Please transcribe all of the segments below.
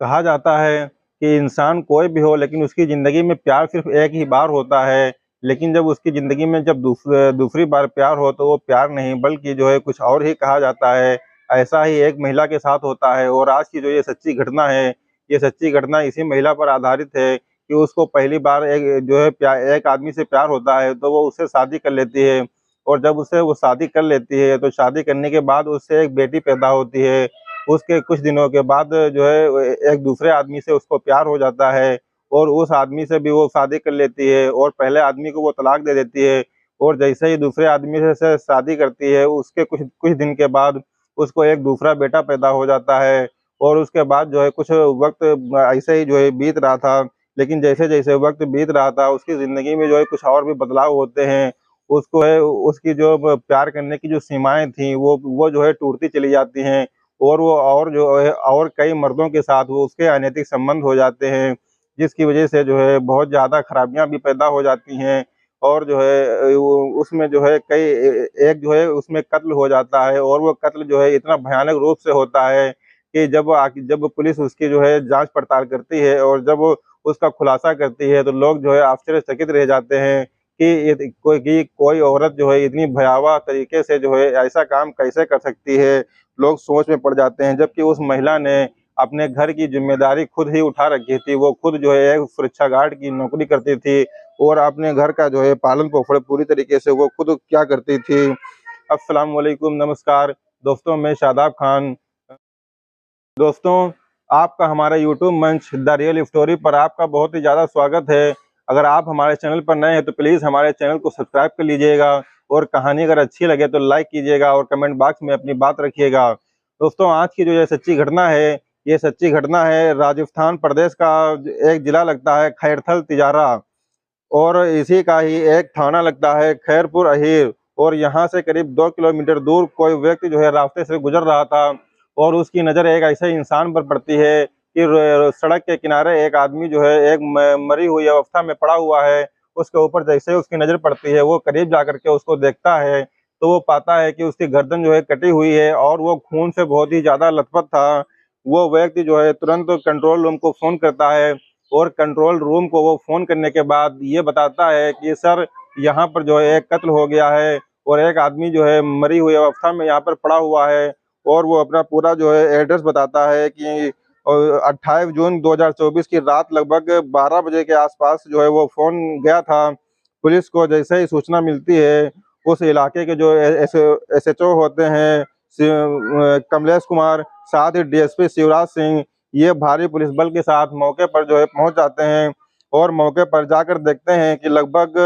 कहा जाता है कि इंसान कोई भी हो लेकिन उसकी ज़िंदगी में प्यार सिर्फ़ एक ही बार होता है। लेकिन जब उसकी ज़िंदगी में जब दूसरी बार प्यार हो तो वो प्यार नहीं बल्कि जो है कुछ और ही कहा जाता है। ऐसा ही एक महिला के साथ होता है और आज की जो ये सच्ची घटना है, ये सच्ची घटना इसी महिला पर आधारित है कि उसको पहली बार एक जो है एक आदमी से प्यार होता है तो वो उससे शादी कर लेती है और जब उससे वो शादी कर लेती है तो शादी करने के बाद उससे एक बेटी पैदा होती है। उसके कुछ दिनों के बाद जो है एक दूसरे आदमी से उसको प्यार हो जाता है और उस आदमी से भी वो शादी कर लेती है और पहले आदमी को वो तलाक दे देती है और जैसे ही दूसरे आदमी से शादी करती है उसके कुछ कुछ दिन के बाद उसको एक दूसरा बेटा पैदा हो जाता है और उसके बाद जो है कुछ वक्त ऐसे ही जो है बीत रहा था। लेकिन जैसे जैसे वक्त बीत रहा था उसकी ज़िंदगी में जो है कुछ और भी बदलाव होते हैं। उसको है उसकी जो प्यार करने की जो सीमाएँ थी वो जो है टूटती चली जाती हैं और वो और जो है और कई मर्दों के साथ वो उसके अनैतिक संबंध हो जाते हैं, जिसकी वजह से जो है बहुत ज़्यादा खराबियाँ भी पैदा हो जाती हैं और जो है वो उसमें जो है एक जो है उसमें कत्ल हो जाता है और वो कत्ल जो है इतना भयानक रूप से होता है कि जब पुलिस उसकी जो है जाँच-पड़ताल करती है और जब वो उसका खुलासा करती है, तो लोग जो है आश्चर्यचकित रह जाते हैं कि कोई औरत जो है इतनी भयावह तरीके से जो है ऐसा काम कैसे कर सकती है। लोग सोच में पड़ जाते हैं, जबकि उस महिला ने अपने घर की ज़िम्मेदारी खुद ही उठा रखी थी। वो खुद जो है एक सुरक्षा गार्ड की नौकरी करती थी और अपने घर का जो है पालन-पोषण पूरी तरीके से वो खुद क्या करती थी। अस्सलाम वालेकुम, नमस्कार। दोस्तों, मैं शादाब खान। दोस्तों, आपका हमारे यूट्यूब मंच द रियल स्टोरी पर आपका बहुत ही ज़्यादा स्वागत है। अगर आप हमारे चैनल पर नए हैं तो प्लीज़ हमारे चैनल को सब्सक्राइब कर लीजिएगा और कहानी अगर अच्छी लगे तो लाइक कीजिएगा और कमेंट बॉक्स में अपनी बात रखिएगा। दोस्तों, आज की जो ये सच्ची घटना है, ये सच्ची घटना है राजस्थान प्रदेश का एक ज़िला लगता है खैरथल तिजारा और इसी का ही एक थाना लगता है खैरपुर अहीर और यहाँ से करीब 2 किलोमीटर दूर कोई व्यक्ति जो है रास्ते से गुज़र रहा था और उसकी नज़र एक ऐसे इंसान पर पड़ती है कि सड़क के किनारे एक आदमी जो है एक मरी हुई अवस्था में पड़ा हुआ है। उसके ऊपर जैसे ही उसकी नज़र पड़ती है, वो करीब जाकर के उसको देखता है, तो वो पाता है कि उसकी गर्दन जो है कटी हुई है और वो खून से बहुत ही ज़्यादा लथपथ था। वो व्यक्ति जो है तुरंत कंट्रोल रूम को फ़ोन करता है और कंट्रोल रूम को वो फ़ोन करने के बाद ये बताता है कि सर, यहाँ पर जो है एक कत्ल हो गया है और एक आदमी जो है मरी हुई अवस्था में यहाँ पर पड़ा हुआ है और वो अपना पूरा जो है एड्रेस बताता है कि 28 जून 2024 की रात लगभग 12 बजे के आसपास जो है वो फ़ोन गया था। पुलिस को जैसे ही सूचना मिलती है, उस इलाके के जो एसएचओ होते हैं कमलेश कुमार, साथ ही डीएसपी शिवराज सिंह, ये भारी पुलिस बल के साथ मौके पर जो है पहुंच जाते हैं और मौके पर जाकर देखते हैं कि लगभग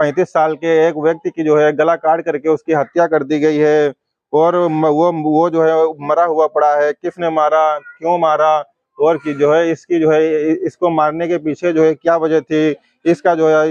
35 साल के एक व्यक्ति की जो है गला काट करके उसकी हत्या कर दी गई है और वो जो है मरा हुआ पड़ा है। किसने मारा, क्यों मारा और कि जो है इसकी जो है इसको मारने के पीछे जो है क्या वजह थी, इसका जो है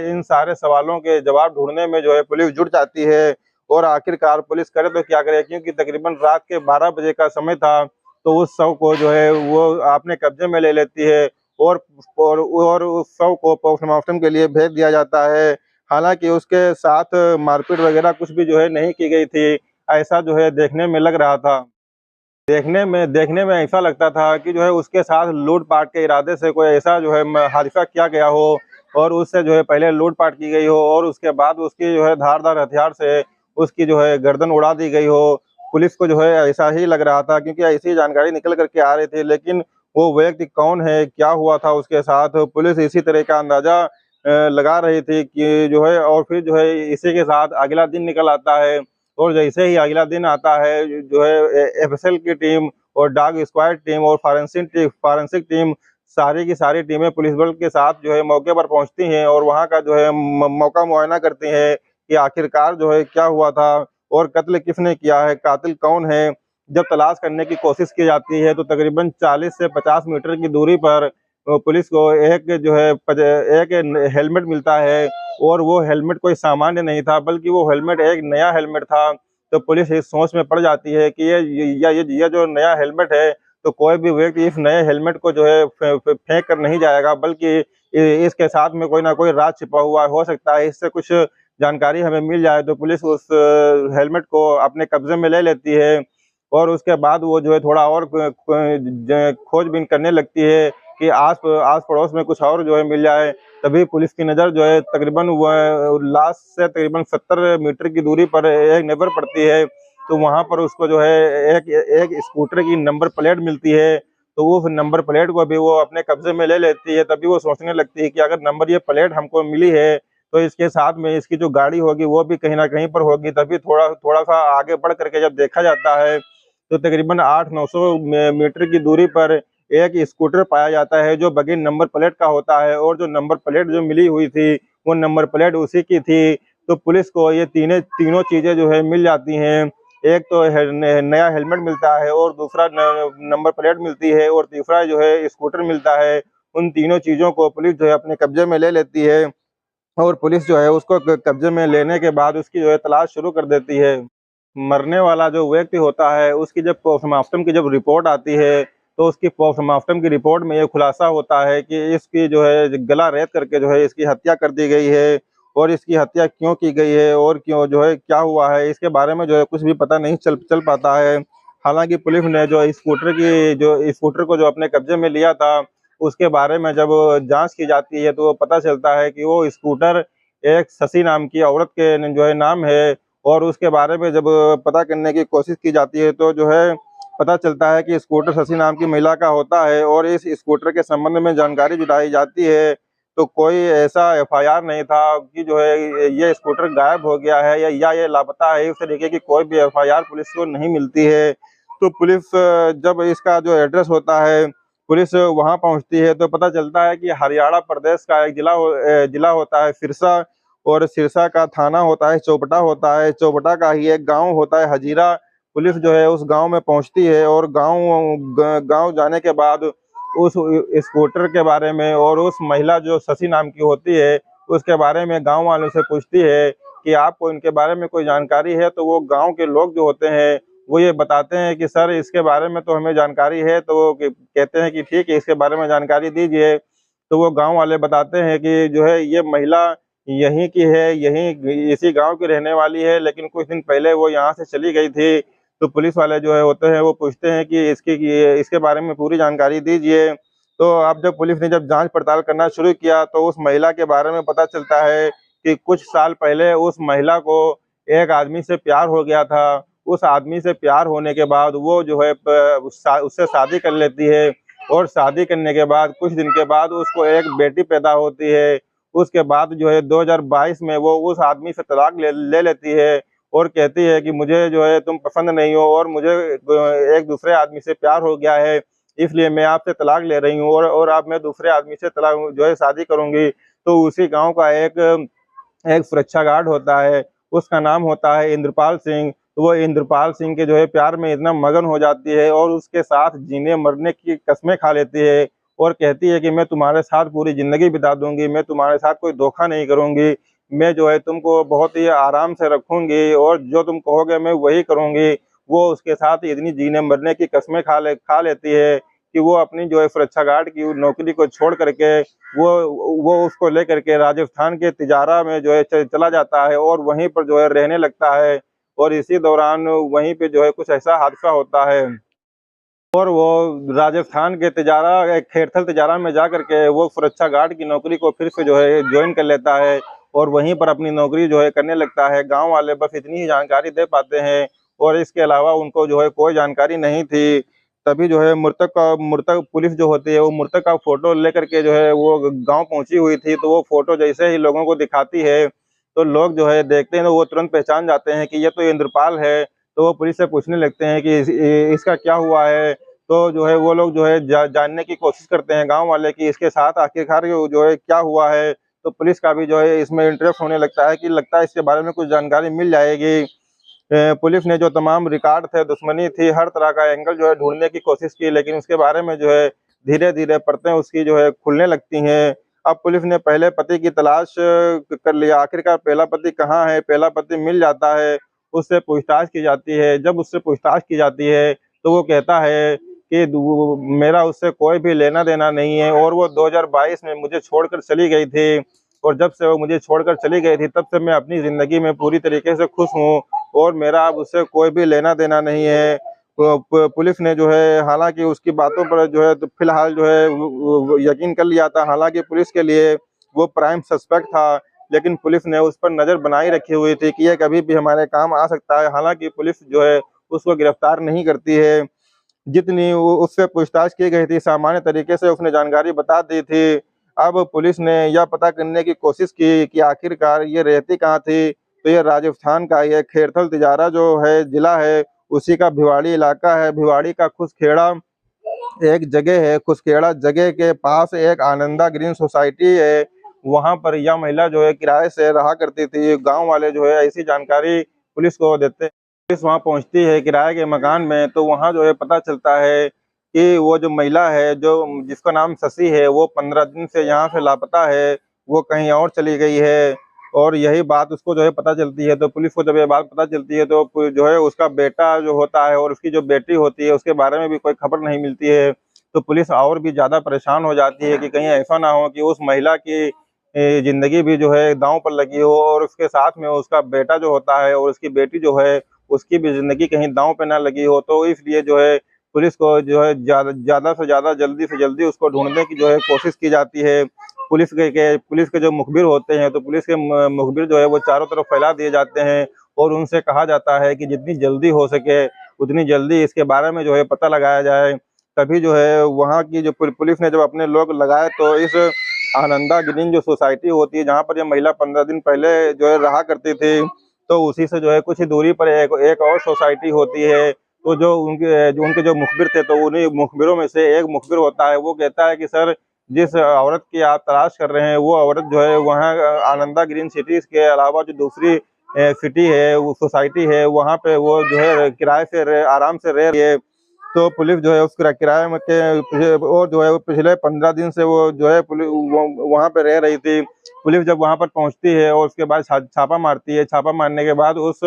इन सारे सवालों के जवाब ढूंढने में जो है पुलिस जुट जाती है और आखिरकार पुलिस करे तो क्या करे, क्योंकि तकरीबन रात के 12 बजे का समय था। तो उस शव को जो है वो अपने कब्जे में ले लेती है और उस शव को पोस्टमार्टम के लिए भेज दिया जाता है। हालाँकि उसके साथ मारपीट वगैरह कुछ भी जो है नहीं की गई थी, ऐसा जो है देखने में लग रहा था। देखने में ऐसा लगता था कि जो है उसके साथ लूट-पाट के इरादे से कोई ऐसा जो है हादसा किया गया हो और उससे जो है पहले लूट-पाट की गई हो और उसके बाद उसकी जो है धारदार हथियार से उसकी जो है गर्दन उड़ा दी गई हो। पुलिस को जो है ऐसा ही लग रहा था क्योंकि ऐसी जानकारी निकल कर के आ रही थी, लेकिन वो व्यक्ति कौन है, क्या हुआ था उसके साथ, पुलिस इसी तरह का अंदाज़ा लगा रही थी कि जो है और फिर जो है इसी के साथ अगला दिन निकल आता है और जैसे ही अगला दिन आता है, जो है एफएसएल की टीम और डॉग स्क्वाड टीम और फॉरेंसिक टीम सारी की सारी टीमें पुलिस बल के साथ जो है मौके पर पहुंचती हैं और वहां का जो है मौका मुआयना करती हैं कि आखिरकार जो है क्या हुआ था और कत्ल किसने किया है, कातिल कौन है। जब तलाश करने की कोशिश की जाती है तो तकरीबन 40 से 50 मीटर की दूरी पर पुलिस को एक जो है एक हेलमेट मिलता है और वो हेलमेट कोई सामान्य नहीं था बल्कि वो हेलमेट एक नया हेलमेट था। तो पुलिस इस सोच में पड़ जाती है कि ये जो नया हेलमेट है, तो कोई भी व्यक्ति इस नए हेलमेट को जो है फेंक कर नहीं जाएगा बल्कि इसके साथ में कोई ना कोई राज छिपा हुआ हो सकता है, इससे कुछ जानकारी हमें मिल जाए। तो पुलिस उस हेलमेट को अपने कब्जे में ले लेती है और उसके बाद वो जो है थोड़ा और खोजबीन करने लगती है कि आस पड़ोस में कुछ और जो है मिल जाए। तभी पुलिस की नज़र जो है तकरीबन लाश से तकरीबन 70 मीटर की दूरी पर एक नज़र पड़ती है। तो वहाँ पर उसको जो है एक एक स्कूटर की नंबर प्लेट मिलती है। तो वो फिर नंबर प्लेट को भी वो अपने कब्जे में ले लेती है। तभी वो सोचने लगती है कि अगर नंबर ये प्लेट हमको मिली है तो इसके साथ में इसकी जो गाड़ी होगी वो भी कहीं ना कहीं पर होगी। तभी थोड़ा थोड़ा सा आगे बढ़ करके जब देखा जाता है तो तकरीबन 800-900 मीटर की दूरी पर एक स्कूटर पाया जाता है जो बगैर नंबर प्लेट का होता है। और जो नंबर प्लेट जो मिली हुई थी वो नंबर प्लेट उसी की थी। तो पुलिस को ये तीनों चीजें जो है मिल जाती हैं। एक तो नया हेलमेट मिलता है, और दूसरा नंबर प्लेट मिलती है, और तीसरा जो है स्कूटर मिलता है। उन तीनों चीजों को पुलिस जो है अपने कब्जे में ले लेती है, और पुलिस जो है उसको कब्जे में लेने के बाद उसकी जो है तलाश शुरू कर देती है। मरने वाला जो व्यक्ति होता है उसकी जब पोस्टमार्टम की जब रिपोर्ट आती है तो उसकी पोस्टमार्टम की रिपोर्ट में ये खुलासा होता है कि इसकी जो है गला रेत करके जो है इसकी हत्या कर दी गई है। और इसकी हत्या क्यों की गई है और क्यों जो है क्या हुआ है इसके बारे में जो है कुछ भी पता नहीं चल पाता है। हालांकि पुलिस ने जो स्कूटर को जो अपने कब्जे में लिया था उसके बारे में जब जांच की जाती है तो पता चलता है कि वो स्कूटर एक शशि नाम की औरत के जो है नाम है। और उसके बारे में जब पता करने की कोशिश की जाती है तो जो है पता चलता है कि स्कूटर शशि नाम की महिला का होता है। और इस स्कूटर के संबंध में जानकारी जुटाई जाती है तो कोई ऐसा एफआईआर नहीं था कि जो है ये स्कूटर गायब हो गया है या ये लापता है। इस तरीके की कोई भी एफआईआर पुलिस को नहीं मिलती है। तो पुलिस जब इसका जो एड्रेस होता है पुलिस वहां पहुंचती है तो पता चलता है कि हरियाणा प्रदेश का एक जिला होता है सिरसा। और सिरसा का थाना होता है चौपटा होता है। चौपटा का ही एक गांव होता है हजीरा। पुलिस जो है उस गांव में पहुंचती है और गांव जाने के बाद उस स्कूटर के बारे में और उस महिला जो शशि नाम की होती है उसके बारे में गांव वालों से पूछती है कि आपको इनके बारे में कोई जानकारी है। तो वो गांव के लोग जो होते हैं वो ये बताते हैं कि सर इसके बारे में तो हमें जानकारी है। तो वो कहते हैं कि ठीक है इसके बारे में जानकारी दीजिए। तो वो गांव वाले बताते हैं कि जो है ये महिला यहीं की है, यहीं इसी गांव की रहने वाली है, लेकिन कुछ दिन पहले वो यहाँ से चली गई थी। तो पुलिस वाले जो है होते हैं वो पूछते हैं कि इसके बारे में पूरी जानकारी दीजिए। तो अब जब पुलिस ने जब जांच पड़ताल करना शुरू किया तो उस महिला के बारे में पता चलता है कि कुछ साल पहले उस महिला को एक आदमी से प्यार हो गया था। उस आदमी से प्यार होने के बाद वो जो है उससे शादी कर लेती है। और शादी करने के बाद कुछ दिन के बाद उसको एक बेटी पैदा होती है। उसके बाद जो है 2022 में वो उस आदमी से तलाक ले लेती है और कहती है कि मुझे जो है तुम पसंद नहीं हो और मुझे एक दूसरे आदमी से प्यार हो गया है, इसलिए मैं आपसे तलाक ले रही हूँ और अब मैं दूसरे आदमी से तलाक जो है शादी करूंगी। तो उसी गांव का एक एक सुरक्षा गार्ड होता है, उसका नाम होता है इंद्रपाल सिंह। तो वो इंद्रपाल सिंह के जो है प्यार में इतना मगन हो जाती है और उसके साथ जीने मरने की कस्में खा लेती है। और कहती है कि मैं तुम्हारे साथ पूरी जिंदगी बिता दूंगी, मैं तुम्हारे साथ कोई धोखा नहीं करूंगी, मैं जो है तुमको बहुत ही आराम से रखूंगी और जो तुम कहोगे मैं वही करूंगी। वो उसके साथ इतनी जीने मरने की कस्में खा लेती है कि वो अपनी जो है सुरक्षा गार्ड की नौकरी को छोड़ करके वो उसको लेकर के राजस्थान के तिजारा में जो है चला जाता है और वहीं पर जो है रहने लगता है। और इसी दौरान वहीं पे जो है कुछ ऐसा हादसा होता है और वो राजस्थान के तिजारा खेरथल तिजारा में जा करके वो सुरक्षा गार्ड की नौकरी को फिर से जो है ज्वाइन कर लेता है और वहीं पर अपनी नौकरी जो है करने लगता है। गांव वाले बस इतनी ही जानकारी दे पाते हैं और इसके अलावा उनको जो है कोई जानकारी नहीं थी। तभी जो है मृतक पुलिस जो होती है वो मृतक का फोटो लेकर के जो है वो गांव पहुंची हुई थी। तो वो फोटो जैसे ही लोगों को दिखाती है तो लोग जो है देखते हैं तो वो तुरंत पहचान जाते हैं कि ये तो इंद्रपाल है। तो वो पुलिस से पूछने लगते हैं कि इसका क्या हुआ है। तो जो है वो लोग जो है जानने की कोशिश करते हैं गांव वाले कि इसके साथ आखिरकार जो है क्या हुआ है। तो पुलिस का भी जो है इसमें इंटरेस्ट होने लगता है कि लगता है इसके बारे में कुछ जानकारी मिल जाएगी। पुलिस ने जो तमाम रिकॉर्ड थे, दुश्मनी थी, हर तरह का एंगल जो है ढूंढने की कोशिश की, लेकिन उसके बारे में जो है धीरे धीरे परतें उसकी जो है खुलने लगती हैं। अब पुलिस ने पहले पति की तलाश कर लिया, आखिरकार पहला पति कहाँ है। पहला पति मिल जाता है, उससे पूछताछ की जाती है। जब उससे पूछताछ की जाती है तो वो कहता है कि मेरा उससे कोई भी लेना देना नहीं है और वो 2022 में मुझे छोड़कर चली गई थी। और जब से वो मुझे छोड़कर चली गई थी तब से मैं अपनी ज़िंदगी में पूरी तरीके से खुश हूँ और मेरा अब उससे कोई भी लेना देना नहीं है। पुलिस ने जो है हालाँकि उसकी बातों पर जो है तो फिलहाल जो है वो यकीन कर लिया था। हालाँकि पुलिस के लिए वो प्राइम सस्पेक्ट था, लेकिन पुलिस ने उस पर नज़र बनाए रखी हुई थी कि ये कभी भी हमारे काम आ सकता है। हालाँकि पुलिस जो है उसको गिरफ्तार नहीं करती है। जितनी वो उससे पूछताछ की गई थी, सामान्य तरीके से उसने जानकारी बता दी थी। अब पुलिस ने यह पता करने की कोशिश की कि आखिरकार ये रहती कहाँ थी, तो ये राजस्थान का ये खेरथल तिजारा जो है ज़िला है, उसी का भिवाड़ी इलाका है। भिवाड़ी का खुसखेड़ा एक जगह है, खुसखेड़ा जगह के पास एक आनंदा ग्रीन सोसाइटी है, वहाँ पर यह महिला जो है किराए से रहा करती थी। गाँव वाले जो है ऐसी जानकारी पुलिस को देते, पुलिस वहाँ पहुँचती है किराए के मकान में, तो वहाँ जो है पता चलता है कि वो जो महिला है, जो जिसका नाम शशि है, वो 15 दिन से यहाँ से लापता है, वो कहीं और चली गई है। और यही बात उसको जो है पता चलती है, तो पुलिस को जब ये बात पता चलती है, तो जो है उसका बेटा जो होता है और उसकी जो बेटी होती है, उसके बारे में भी कोई खबर नहीं मिलती है। तो पुलिस और भी ज़्यादा परेशान हो जाती है कि कहीं ऐसा ना हो कि उस महिला की ज़िंदगी भी जो है दाँव पर लगी हो, और उसके साथ में उसका बेटा जो होता है और उसकी बेटी जो है, उसकी भी ज़िंदगी कहीं दाँव पे ना लगी हो। तो इसलिए जो है पुलिस को जो है ज़्यादा से ज़्यादा जल्दी से जल्दी उसको ढूँढने की जो है कोशिश की जाती है। पुलिस के जो मुखबिर होते हैं, तो पुलिस के मुखबिर जो है वो चारों तरफ फैला दिए जाते हैं, और उनसे कहा जाता है कि जितनी जल्दी हो सके उतनी जल्दी इसके बारे में जो है पता लगाया जाए। तभी जो है वहाँ की जो पुलिस ने जब अपने लोग लगाए, तो इस आनंदा ग्रीन जो सोसाइटी होती है, जहाँ पर ये महिला 15 दिन पहले जो है रहा करती थी, तो उसी से जो है कुछ ही दूरी पर एक और सोसाइटी होती है। तो जो उनके जो मुखबिर थे, तो उन्हीं मुखबिरों में से एक मुखबिर होता है, वो कहता है कि सर, जिस औरत की आप तलाश कर रहे हैं, वो औरत जो है वहाँ आनंदा ग्रीन सिटीज़ के अलावा जो दूसरी सिटी है, वो सोसाइटी है, वहाँ पे वो जो है किराए से आराम से रह रही है। तो पुलिस जो है उस किराए में और जो है वो पिछले 15 दिन से वो जो है वहाँ पे रह रही थी। पुलिस जब वहाँ पर पहुँचती है और उसके बाद छापा मारती है। छापा मारने के बाद उस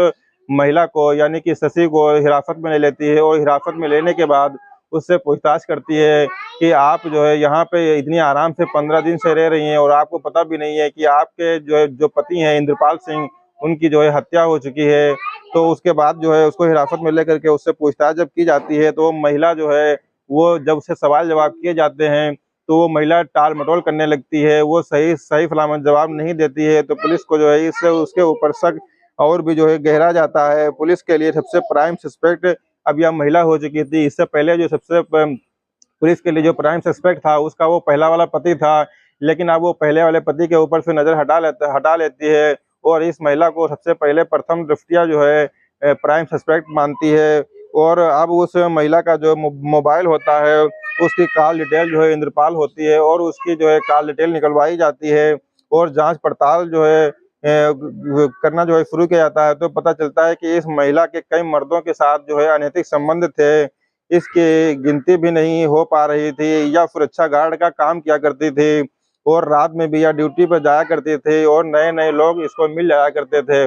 महिला को, यानी कि शशि को, हिरासत में ले लेती है, और हिरासत में लेने के बाद उससे पूछताछ करती है कि आप जो है यहाँ पे इतनी आराम से 15 दिन से रह रही हैं, और आपको पता भी नहीं है कि आपके जो पति हैं इंद्रपाल सिंह, उनकी जो है हत्या हो चुकी है। तो उसके बाद जो है उसको हिरासत में लेकर के उससे पूछताछ जब की जाती है, तो वो महिला जो है, वो जब उससे सवाल जवाब किए जाते हैं, तो वो महिला टाल-मटोल करने लगती है, वो सही सही सलामत जवाब नहीं देती है। तो पुलिस को जो है इससे उसके ऊपर शक और भी जो है गहरा जाता है। पुलिस के लिए सबसे प्राइम सस्पेक्ट अब यह महिला हो चुकी थी। इससे पहले जो सबसे पुलिस के लिए जो प्राइम सस्पेक्ट था, उसका वो पहला वाला पति था, लेकिन अब वो पहले वाले पति के ऊपर से नज़र हटा लेती है, और इस महिला को सबसे पहले प्रथम दृष्टया जो है प्राइम सस्पेक्ट मानती है। और अब उस महिला का जो मोबाइल होता है, उसकी कॉल डिटेल जो है इंद्रपाल होती है, और उसकी जो है कॉल डिटेल निकलवाई जाती है, और जाँच पड़ताल जो है करना जो है शुरू किया जाता है। तो पता चलता है कि इस महिला के कई मर्दों के साथ जो है अनैतिक संबंध थे। इसकी गिनती भी नहीं हो पा रही थी। यह सुरक्षा गार्ड का काम किया करती थी, और रात में भी यह ड्यूटी पर जाया करते थे, और नए-नए लोग इसको मिल जाया करते थे।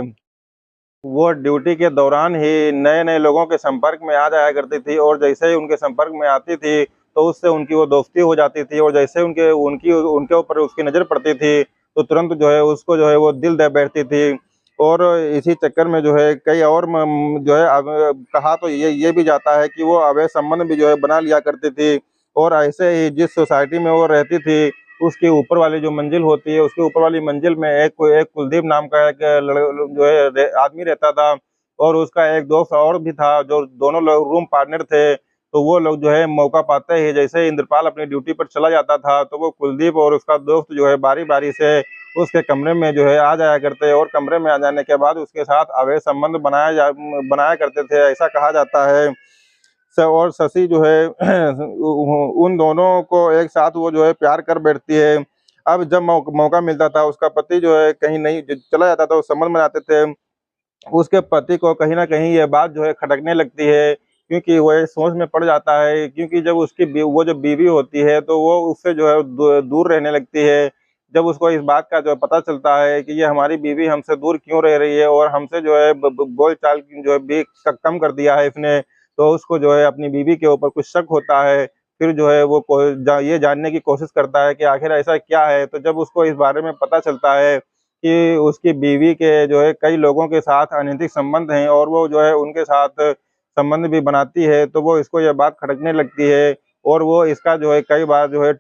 वो ड्यूटी के दौरान ही नए-नए लोगों के संपर्क में आ जाया करती थी, और जैसे ही उनके संपर्क में आती थी, तो उससे उनकी वो दोस्ती हो जाती थी, और जैसे उनके ऊपर उसकी नज़र पड़ती थी, तो तुरंत जो है उसको जो है वो दिल दे बैठती थी। और इसी चक्कर में जो है कई और जो है अब कहा तो ये भी जाता है कि वो अवैध संबंध भी जो है बना लिया करती थी। और ऐसे ही जिस सोसाइटी में वो रहती थी, उसके ऊपर वाली जो मंजिल होती है, उसके ऊपर वाली मंजिल में एक कुलदीप नाम का एक जो है आदमी रहता था, और उसका एक दोस्त और भी था, जो दोनों लोग रूम पार्टनर थे। तो वो लोग जो है मौका पाते ही, जैसे ही इंद्रपाल अपनी ड्यूटी पर चला जाता था, तो वो कुलदीप और उसका दोस्त जो है बारी-बारी से उसके कमरे में जो है आ जाया करते, और कमरे में आ जाने के बाद उसके साथ अवैध संबंध बनाया करते थे, ऐसा कहा जाता है। और शशि जो है उन दोनों को एक साथ वो जो है प्यार कर बैठती है। अब जब मौका मिलता था, उसका पति जो है कहीं नहीं चला जाता था, वो संबंध बनाते थे। उसके पति को कहीं न कहीं ये बात जो है खटकने लगती है, क्योंकि वो एक सोच में पड़ जाता है, क्योंकि जब वो जो बीवी होती है, तो वो उससे जो है दूर रहने लगती है। जब उसको इस बात का जो है पता चलता है कि ये हमारी बीवी हमसे दूर क्यों रह रही है, और हमसे जो है ब ब बोल-चाल की जो है भी कम कर दिया है इसने, तो उसको जो है अपनी बीवी के ऊपर कुछ शक होता है। फिर जो है वो ये जानने की कोशिश करता है कि आखिर ऐसा क्या है? तो जब उसको इस बारे में पता चलता है कि उसकी बीवी के जो है कई लोगों के साथ अनैतिक संबंध हैं, और वो जो है उनके साथ संबंध भी बनाती है तो वो इसको ये बात खटकने लगती है और वो इसका जो है कई बार जो है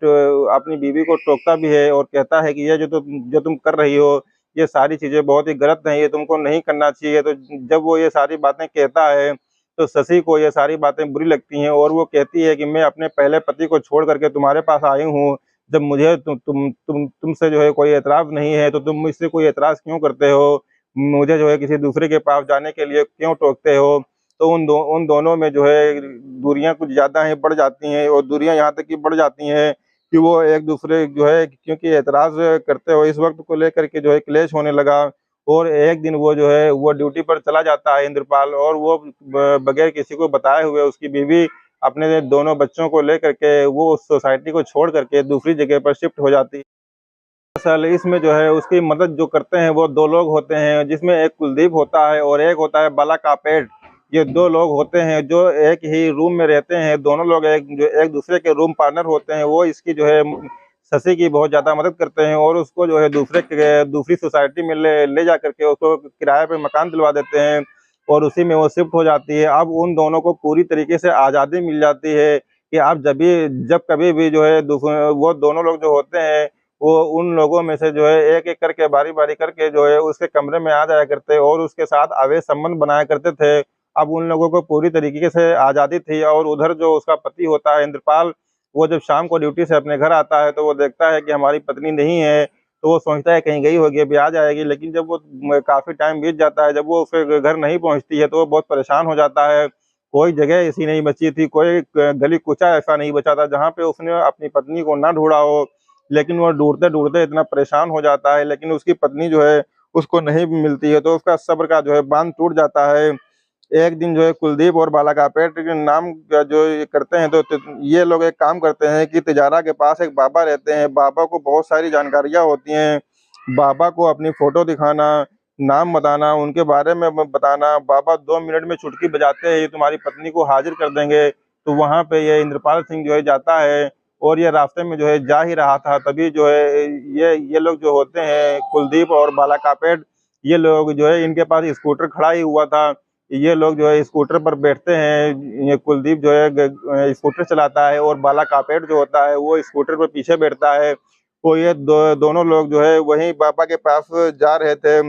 अपनी बीवी को टोकता भी है और कहता है कि ये जो तुम कर रही हो, ये सारी चीज़ें बहुत ही गलत हैं, ये तुमको नहीं करना चाहिए। तो जब वो ये सारी बातें कहता है, तो शशि को ये सारी बातें बुरी लगती हैं और वो कहती है कि मैं अपने पहले पति को छोड़ कर के तुम्हारे पास आई हूँ। जब मुझे तुमसे जो है कोई एतराज़ नहीं है, तो तुम मुझसे कोई एतराज़ क्यों करते हो? मुझे जो है किसी दूसरे के पास जाने के लिए क्यों टोकते हो? तो उन दोनों में जो है दूरियाँ कुछ ज़्यादा ही बढ़ जाती हैं और दूरियाँ यहाँ तक कि बढ़ जाती हैं कि वो एक-दूसरे जो है क्योंकि एतराज़ करते हो इस वक़्त को लेकर के जो है क्लेश होने लगा और एक दिन वो जो है वो ड्यूटी पर चला जाता है इंद्रपाल और वो बगैर किसी को बताए हुए उसकी बीवी अपने दोनों बच्चों को लेकर के वो उस सोसाइटी को छोड़ कर के दूसरी जगह पर शिफ्ट हो जाती है। दरअसल इसमें जो है उसकी मदद जो करते हैं वो 2 लोग होते हैं जिसमें एक कुलदीप होता है और एक होता है बाला कापेट। ये 2 लोग होते हैं जो एक ही रूम में रहते हैं, दोनों लोग एक दूसरे के रूम पार्टनर होते हैं। वो इसकी जो है शशि की बहुत ज़्यादा मदद करते हैं और उसको जो है दूसरी सोसाइटी में ले ले जाकर के उसको किराए पे मकान दिलवा देते हैं और उसी में वो शिफ्ट हो जाती है। अब उन दोनों को पूरी तरीके से आज़ादी मिल जाती है कि आप जब कभी भी जो है वो दोनों लोग जो होते हैं वो उन लोगों में से जो है एक-एक करके बारी-बारी करके जो है उसके कमरे में आ जाया करते और उसके साथ अवैध संबंध बनाया करते थे। अब उन लोगों को पूरी तरीके से आज़ादी थी और उधर जो उसका पति होता है इंद्रपाल, वो जब शाम को ड्यूटी से अपने घर आता है तो वो देखता है कि हमारी पत्नी नहीं है, तो वो सोचता है कहीं गई होगी अभी आ जाएगी। लेकिन जब वो काफ़ी टाइम बीत जाता है, जब वो उसके घर नहीं पहुँचती है तो वो बहुत परेशान हो जाता है। कोई जगह ऐसी नहीं बची थी, कोई गली-कूचा ऐसा नहीं बचा था जहाँ पे उसने अपनी पत्नी को ना ढूँढा हो। लेकिन वो ढूँढते-ढूँढते इतना परेशान हो जाता है, लेकिन उसकी पत्नी जो है, उसको नहीं मिलती है, तो उसका सब्र का जो है बाँध टूट जाता है। एक दिन जो है कुलदीप और बालाकापेट के नाम का जो ये करते हैं, तो ये लोग एक काम करते हैं कि तिजारा के पास एक बाबा रहते हैं, बाबा को बहुत सारी जानकारियाँ होती हैं। बाबा को अपनी फ़ोटो दिखाना, नाम बताना, उनके बारे में बताना, बाबा 2 मिनट में चुटकी बजाते हैं, ये तुम्हारी पत्नी को हाज़िर कर देंगे। तो वहाँ पे ये इंद्रपाल सिंह जो है जाता है और ये रास्ते में जो है जा ही रहा था, तभी जो है ये लोग जो होते हैं कुलदीप और बालाकापेट, ये लोग जो है इनके पास स्कूटर खड़ा ही हुआ था। ये लोग जो है स्कूटर पर बैठते हैं, ये कुलदीप जो है स्कूटर चलाता है और बालाकापेट जो होता है वो स्कूटर पर पीछे बैठता है। तो ये दोनों लोग जो है वहीं बाबा के पास जा रहे थे।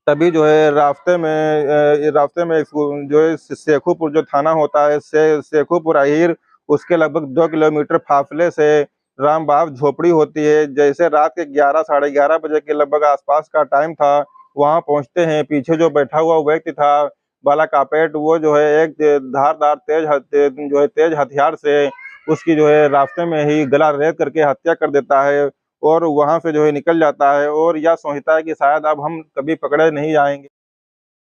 तभी जो है रास्ते में जो है शेखोपुर जो थाना होता है शेखोपुर अहीर, उसके लगभग 2 किलोमीटर फासले से रामबाग झोपड़ी होती है। जैसे रात के 11 साढ़े 11 बजे के लगभग आसपास का टाइम था, वहाँ पहुँचते हैं। पीछे जो बैठा हुआ व्यक्ति था बाला कापेट, वो जो है एक धारदार तेज हथियार से उसकी जो है रास्ते में ही गला रेत करके हत्या कर देता है और वहाँ से जो है निकल जाता है और यह सोचता है कि शायद अब हम कभी पकड़े नहीं जाएँगे।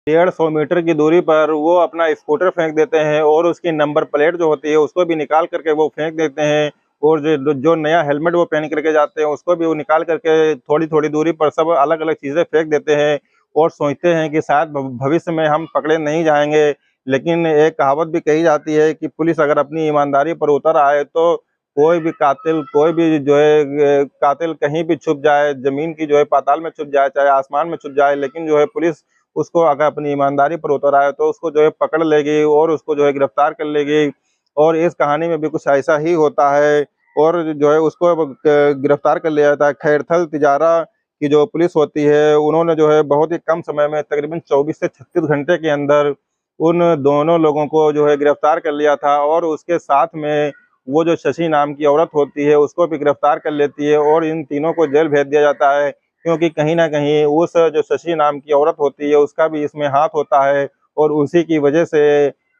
150 मीटर की दूरी पर वो अपना स्कूटर फेंक देते हैं और उसकी नंबर प्लेट जो होती है उसको भी निकाल करके वो फेंक देते हैं और जो जो नया हेलमेट वो पहन करके जाते हैं उसको भी वो निकाल करके थोड़ी-थोड़ी दूरी पर सब अलग-अलग चीज़ें फेंक देते हैं और सोचते हैं कि शायद भविष्य में हम पकड़े नहीं जाएँगे। लेकिन एक कहावत भी कही जाती है कि पुलिस अगर अपनी ईमानदारी पर उतर आए तो कोई भी जो है कातिल कहीं भी छुप जाए, ज़मीन की जो है पाताल में छुप जाए, चाहे आसमान में छुप जाए, लेकिन जो है पुलिस उसको अगर अपनी ईमानदारी पर उतर आए तो उसको जो है पकड़ लेगी और उसको जो है गिरफ्तार कर लेगी। और इस कहानी में भी कुछ ऐसा ही होता है और जो है उसको अब गिरफ्तार कर लिया जाता है। खैरथल तिजारा की जो पुलिस होती है, उन्होंने जो है बहुत ही कम समय में तकरीबन 24 से 36 घंटे के अंदर उन दोनों लोगों को जो है गिरफ्तार कर लिया था और उसके साथ में वो जो शशि नाम की औरत होती है, उसको भी गिरफ्तार कर लेती है और इन तीनों को जेल भेज दिया जाता है। क्योंकि कहीं न कहीं उस जो शशि नाम की औरत होती है, उसका भी इसमें हाथ होता है और उसी की वजह से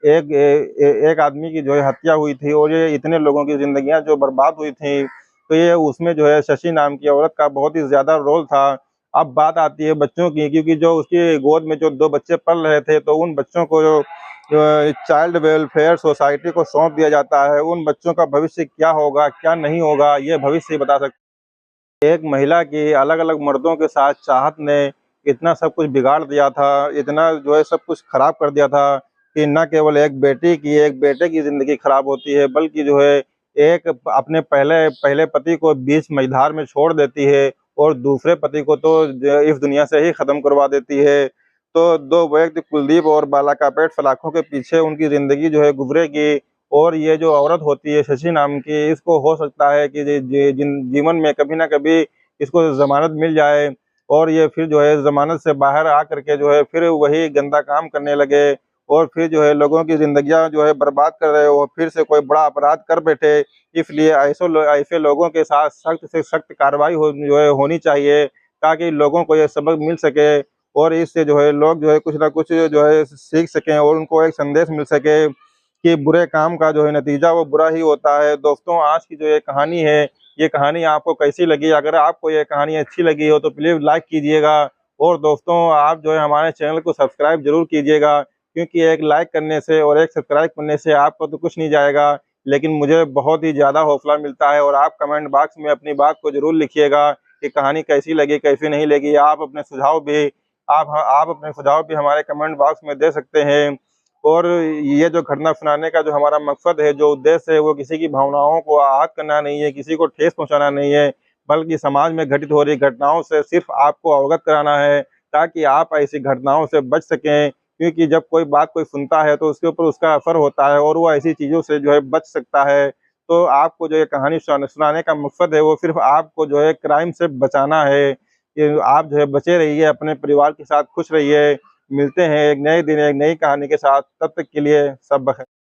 एक आदमी की जो है हत्या हुई थी और ये इतने लोगों की ज़िंदगियाँ जो बर्बाद हुई थी, तो ये उसमें जो है शशि नाम की औरत का बहुत ही ज़्यादा रोल था। अब बात आती है बच्चों की, क्योंकि जो उसकी गोद में जो 2 बच्चे पल रहे थे, तो उन बच्चों को जो चाइल्ड वेलफेयर सोसाइटी को सौंप दिया जाता है। उन बच्चों का भविष्य क्या होगा, क्या नहीं होगा, ये भविष्य ही बता एक महिला की अलग-अलग मर्दों के साथ चाहत ने इतना सब कुछ बिगाड़ दिया था, इतना जो है सब कुछ खराब कर दिया था कि ना केवल एक बेटे की ज़िंदगी खराब होती है, बल्कि जो है एक अपने पहले पहले पति को बीच मझधार में छोड़ देती है और दूसरे पति को तो इस दुनिया से ही ख़त्म करवा देती है। तो 2 व्यक्ति कुलदीप और बाला का पेट सलाखों के पीछे उनकी ज़िंदगी जो है गुज़रेगी। और ये जो औरत होती है शशि नाम की, इसको हो सकता है कि जीवन में कभी न कभी इसको ज़मानत मिल जाए और ये फिर जो है ज़मानत से बाहर आ कर के जो है फिर वही गंदा काम करने लगे और फिर जो है लोगों की ज़िंदगियाँ जो है बर्बाद कर रहे हो, फिर से कोई बड़ा अपराध कर बैठे। इसलिए ऐसे लोगों के साथ सख्त से सख्त कार्रवाई जो है होनी चाहिए, ताकि लोगों को ये सबक मिल सके और इससे जो है लोग जो है कुछ न कुछ जो है सीख सकें और उनको एक संदेश मिल सके कि बुरे काम का जो है नतीजा वो बुरा ही होता है। दोस्तों, आज की जो ये कहानी है, ये कहानी आपको कैसी लगी? अगर आपको ये कहानी अच्छी लगी हो तो प्लीज़ लाइक कीजिएगा और दोस्तों आप जो है हमारे चैनल को सब्सक्राइब ज़रूर कीजिएगा, क्योंकि एक लाइक करने से और एक सब्सक्राइब करने से आपको तो कुछ नहीं जाएगा, लेकिन मुझे बहुत ही ज़्यादा हौसला मिलता है। और आप कमेंट बॉक्स में अपनी बात को ज़रूर लिखिएगा कि कहानी कैसी लगी, कैसी नहीं लगी। आप अपने सुझाव भी हमारे कमेंट बॉक्स में दे सकते हैं। और ये जो घटना सुनाने का जो हमारा मकसद है, जो उद्देश्य है, वो किसी की भावनाओं को आहत करना नहीं है, किसी को ठेस पहुँचाना नहीं है, बल्कि समाज में घटित हो रही घटनाओं से सिर्फ़ आपको अवगत कराना है, ताकि आप ऐसी घटनाओं से बच सकें। क्योंकि जब कोई बात कोई सुनता है, तो उसके ऊपर उसका असर होता है और वो ऐसी चीज़ों से जो है बच सकता है। तो आपको जो ये कहानी सुनाने का मकसद है, वो सिर्फ़ आपको जो है क्राइम से बचाना है। कि आप जो है बचे रहिए, अपने परिवार के साथ खुश रहिए। मिलते हैं एक नए दिन, एक नई कहानी के साथ, तब तक के लिए सब बख़ैर।